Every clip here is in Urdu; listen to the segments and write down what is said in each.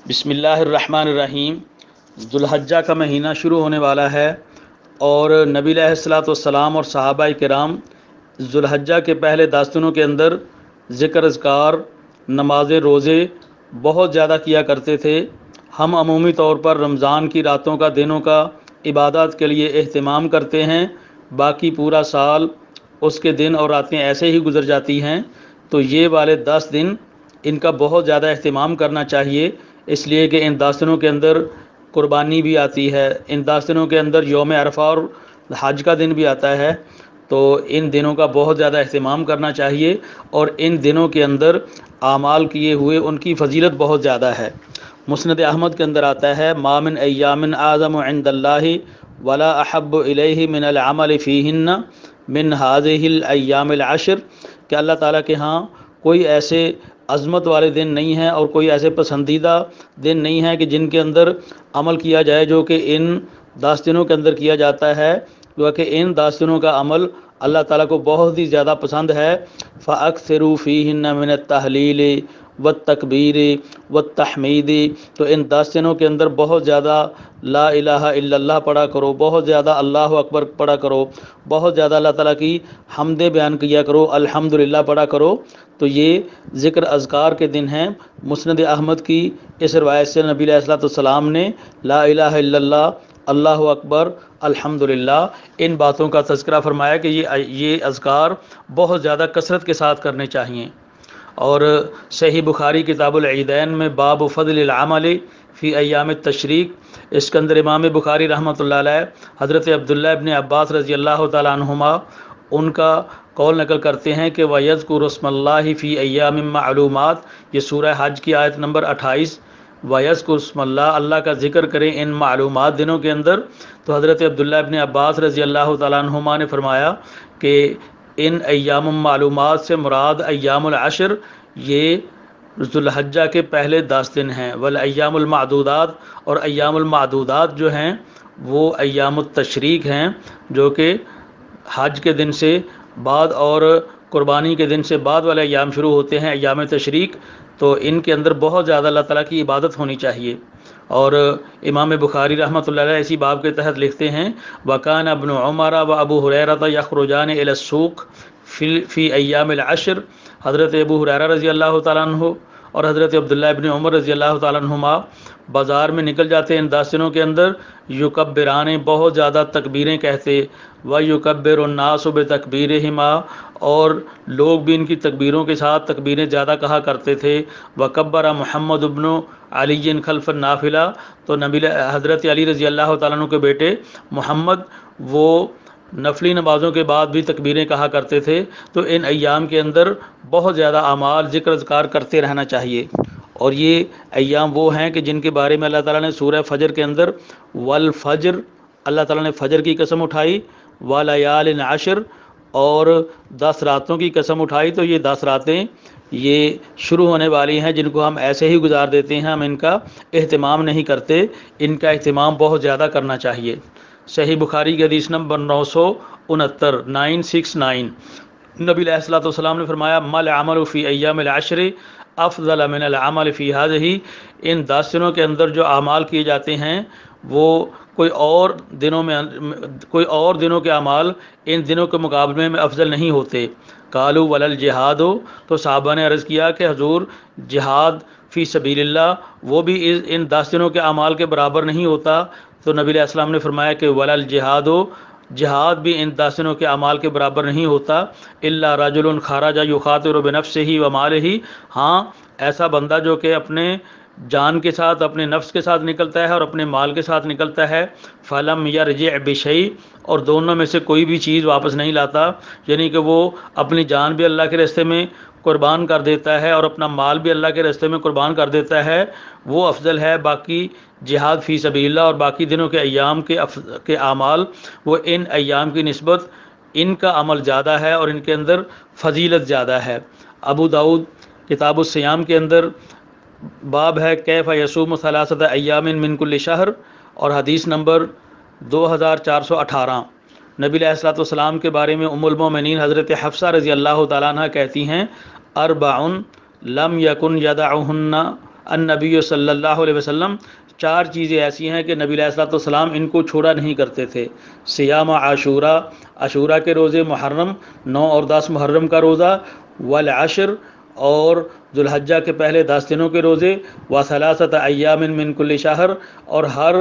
بسم اللہ الرحمن الرحیم۔ ذوالحجہ کا مہینہ شروع ہونے والا ہے اور نبی علیہ الصلوۃ والسلام اور صحابہ کرام ذوالحجہ کے پہلے 10 دنوں کے اندر ذکر اذکار نمازیں روزے بہت زیادہ کیا کرتے تھے۔ ہم عمومی طور پر رمضان کی راتوں کا دنوں کا عبادات کے لیے اہتمام کرتے ہیں، باقی پورا سال اس کے دن اور راتیں ایسے ہی گزر جاتی ہیں، تو یہ والے 10 دن ان کا بہت زیادہ اہتمام کرنا چاہیے، اس لیے کہ ان 10 دنوں کے اندر قربانی بھی آتی ہے، ان 10 دنوں کے اندر یوم عرفہ اور حج کا دن بھی آتا ہے، تو ان دنوں کا بہت زیادہ اہتمام کرنا چاہیے، اور ان دنوں کے اندر اعمال کیے ہوئے ان کی فضیلت بہت زیادہ ہے۔ مسند احمد کے اندر آتا ہے ما من ایام اعظم عند اللہ ولا احب الیہ من العمل فیہن من هذه الایام العشر، کہ اللہ تعالیٰ کے ہاں کوئی ایسے عظمت والے دن نہیں ہیں اور کوئی ایسے پسندیدہ دن نہیں ہے کہ جن کے اندر عمل کیا جائے جو کہ ان 10 دنوں کے اندر کیا جاتا ہے، کیونکہ ان 10 دنوں کا عمل اللہ تعالیٰ کو بہت ہی زیادہ پسند ہے۔ فَأَكْثِرُوا فِيهِنَّ مِنَ التَّهْلِيلِ وَالتَّكْبِيرِ وَالتَّحْمِيدِ، تو ان 10 دنوں کے اندر بہت زیادہ لا الہ الا اللہ پڑھا کرو، بہت زیادہ اللہ اکبر پڑھا کرو، بہت زیادہ اللہ تعالیٰ کی حمد بیان کیا کرو، الحمدللہ پڑھا کرو۔ تو یہ ذکر اذکار کے دن ہیں۔ مسند احمد کی اس روایت سے نبی علیہ الصلوۃ والسلام نے لا الہ الا اللہ، اللہ اکبر، الحمدللہ، ان باتوں کا تذکرہ فرمایا کہ یہ اذکار بہت زیادہ کثرت کے ساتھ کرنے چاہیے۔ اور صحیح بخاری کتاب العیدین میں باب فضل العمل فی ایام التشریق، اس کے اندر امام بخاری رحمۃ اللہ علیہ حضرت عبداللہ ابن عباس رضی اللہ تعالیٰ عنہما ان کا قول نقل کرتے ہیں کہ وَيَذْكُرُ اسْمَ اللَّهِ فِي أَيَّامٍ مَّعْلُومَاتٍ، یہ سورہ حج کی آیت نمبر 28، وَيَذْكُرُ اسْمَ اللَّهِ، اللہ کا ذکر کریں ان معلومات دنوں کے اندر۔ تو حضرت عبداللہ ابن عباس رضی اللہ تعالیٰ عنہما نے فرمایا کہ ان ایام معلومات سے مراد ایام العشر، یہ ذوالحجہ کے پہلے 10 دن ہیں، والایام المعدودات، اور ایام المعدودات جو ہیں وہ ایام التشریق ہیں، جو کہ حج کے دن سے بعد اور قربانی کے دن سے بعد والے ایام شروع ہوتے ہیں، ایام تشریق۔ تو ان کے اندر بہت زیادہ اللہ تعالیٰ کی عبادت ہونی چاہیے۔ اور امام بخاری رحمۃ اللہ علیہ اسی باب کے تحت لکھتے ہیں وکان ابن عمر و ابو ہریرہ یخرجان الی السوق فی ایام العشر، حضرت ابو ہریرہ رضی اللہ تعالیٰ عنہ اور حضرت عبداللہ ابن عمر رضی اللہ تعالیٰ عنہما بازار میں نکل جاتے ان 10 دنوں کے اندر، یکبران، بہت زیادہ تکبیریں کہتے، وَيُكَبِّرُ النَّاسُ بِتَكْبِيرِهِمَا، اور لوگ بھی ان کی تکبیروں کے ساتھ تکبیریں زیادہ کہا کرتے تھے۔ وَكَبَّرَ محمد ابن علی خلف النافلہ، تو نبی حضرت علی رضی اللہ تعالیٰ عنہ کے بیٹے محمد وہ نفلی نمازوں کے بعد بھی تکبیریں کہا کرتے تھے۔ تو ان ایام کے اندر بہت زیادہ اعمال ذکر اذکار کرتے رہنا چاہیے، اور یہ ایام وہ ہیں کہ جن کے بارے میں اللہ تعالیٰ نے سورہ فجر کے اندر والفجر، اللہ تعالیٰ نے فجر کی قسم اٹھائی، وَلَيَالٍ عَشْرٍ، اور 10 راتوں کی قسم اٹھائی۔ تو یہ 10 راتیں یہ شروع ہونے والی ہیں جن کو ہم ایسے ہی گزار دیتے ہیں، ہم ان کا اہتمام نہیں کرتے، ان کا اہتمام بہت زیادہ کرنا چاہیے۔ صحیح بخاری کی حدیث نمبر 969 969، نبی علیہ الصلوۃ والسلام نے فرمایا ما العمل فی ایام العشر افضل من العمل فی هذه، ان 10 دنوں کے اندر جو اعمال کیے جاتے ہیں وہ کوئی اور دنوں کے اعمال ان دنوں کے مقابلے میں افضل نہیں ہوتے۔ قالوا ولا الجہاد، تو صحابہ نے عرض کیا کہ حضور جہاد فی سبیل اللہ وہ بھی ان 10 دنوں کے اعمال کے برابر نہیں ہوتا۔ تو نبی علیہ السلام نے فرمایا کہ ولا الجہاد، جہاد بھی ان 10 دنوں کے اعمال کے برابر نہیں ہوتا۔ الا رجل خرج یخاطر بنفسه وماله، ہاں ایسا بندہ جو کہ اپنے جان کے ساتھ، اپنے نفس کے ساتھ نکلتا ہے اور اپنے مال کے ساتھ نکلتا ہے، فلم یرجع بشیء، اور دونوں میں سے کوئی بھی چیز واپس نہیں لاتا، یعنی کہ وہ اپنی جان بھی اللہ کے راستے میں قربان کر دیتا ہے اور اپنا مال بھی اللہ کے راستے میں قربان کر دیتا ہے، وہ افضل ہے باقی جہاد فی سبیل اللہ اور باقی دنوں کے ایام کے اعمال، وہ ان ایام کی نسبت ان کا عمل زیادہ ہے اور ان کے اندر فضیلت زیادہ ہے۔ ابو داؤد کتاب الصیام کے اندر باب ہے کیف یصوم ثلاثۃ ایام من کل شہر، اور حدیث نمبر 2418، نبی علیہ الصلوۃ والسلام کے بارے میں ام المومنین حضرت حفصہ رضی اللہ تعالیٰ عنہ کہتی ہیں اربع لم یکن یدعہن النبی صلی اللہ علیہ وسلم، چار چیزیں ایسی ہیں کہ نبی علیہ الصلوۃ والسلام ان کو چھوڑا نہیں کرتے تھے۔ صیام عاشورہ، عاشورہ کے روزے، محرم 9 اور 10 محرم کا روزہ، والعشر اور ذوالحجہ کے پہلے 10 دنوں کے روزے، وثلاثۃ ایام من کل شہر اور ہر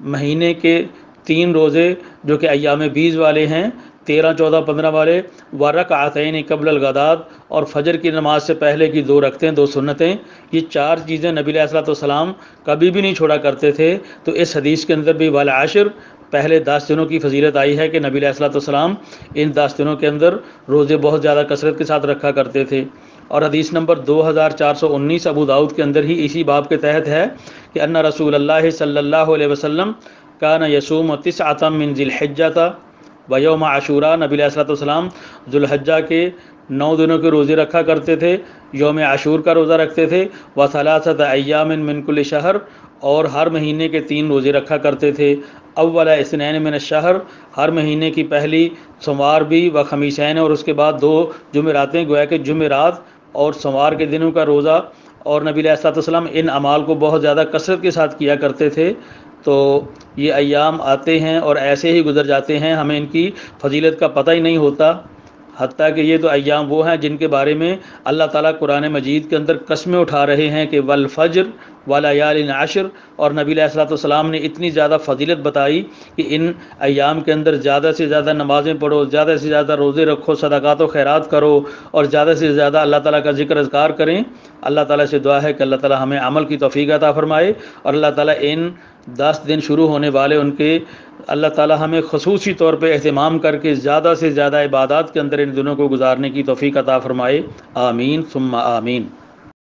مہینے کے 3 روزے جو کہ ایام بیز والے ہیں، 13، 14، 15 والے، ورکعتین قبل الغدات اور فجر کی نماز سے پہلے کی 2 رکعتیں، 2 سنتیں۔ یہ 4 چیزیں نبی علیہ الصلوۃ والسلام کبھی بھی نہیں چھوڑا کرتے تھے۔ تو اس حدیث کے اندر بھی والعشر، پہلے 10 دنوں کی فضیلت آئی ہے کہ نبی علیہ الصلوۃ والسلام ان 10 دنوں کے اندر روزے بہت زیادہ کثرت کے ساتھ رکھا کرتے تھے۔ اور حدیث نمبر 2419 ابو داؤد کے اندر ہی اسی باب کے تحت ہے کہ ان رسول اللہ صلی اللہ علیہ وسلم کان یصوم 9 من ذی الحجۃ ویوم عاشوراء، نبی علیہ الصلوۃ والسلام ذوالحجہ کے 9 دنوں کے روزے رکھا کرتے تھے، یوم عاشور کا روزہ رکھتے تھے، وثلاثۃ ایام من کل شہر اور ہر مہینے کے 3 روزے رکھا کرتے تھے، اول اثنین من الشہر، ہر مہینے کی پہلی سوموار بھی، وخمیسین اور اس کے بعد 2 جمعراتیں، گویا کہ جمعرات اور سوموار کے دنوں کا روزہ۔ اور نبی علیہ الصلوۃ والسلام ان اعمال کو بہت زیادہ کثرت کے ساتھ کیا کرتے تھے۔ تو یہ ایام آتے ہیں اور ایسے ہی گزر جاتے ہیں، ہمیں ان کی فضیلت کا پتہ ہی نہیں ہوتا، حتیٰ کہ یہ تو ایام وہ ہیں جن کے بارے میں اللہ تعالیٰ قرآن مجید کے اندر قسمیں اٹھا رہے ہیں کہ والفجر ولیال عشر، اور نبی علیہ الصلوۃ والسلام نے اتنی زیادہ فضیلت بتائی کہ ان ایام کے اندر زیادہ سے زیادہ نمازیں پڑھو، زیادہ سے زیادہ روزے رکھو، صدقات و خیرات کرو اور زیادہ سے زیادہ اللہ تعالیٰ کا ذکر اذکار کریں۔ اللہ تعالیٰ سے دعا ہے کہ اللہ تعالیٰ ہمیں عمل کی توفیق عطا فرمائے، اور اللہ تعالیٰ ان 10 دن شروع ہونے والے ان کے اللہ تعالیٰ ہمیں خصوصی طور پہ اہتمام کر کے زیادہ سے زیادہ عبادات کے اندر ان دنوں کو گزارنے کی توفیق عطا فرمائے۔ آمین ثم آمین۔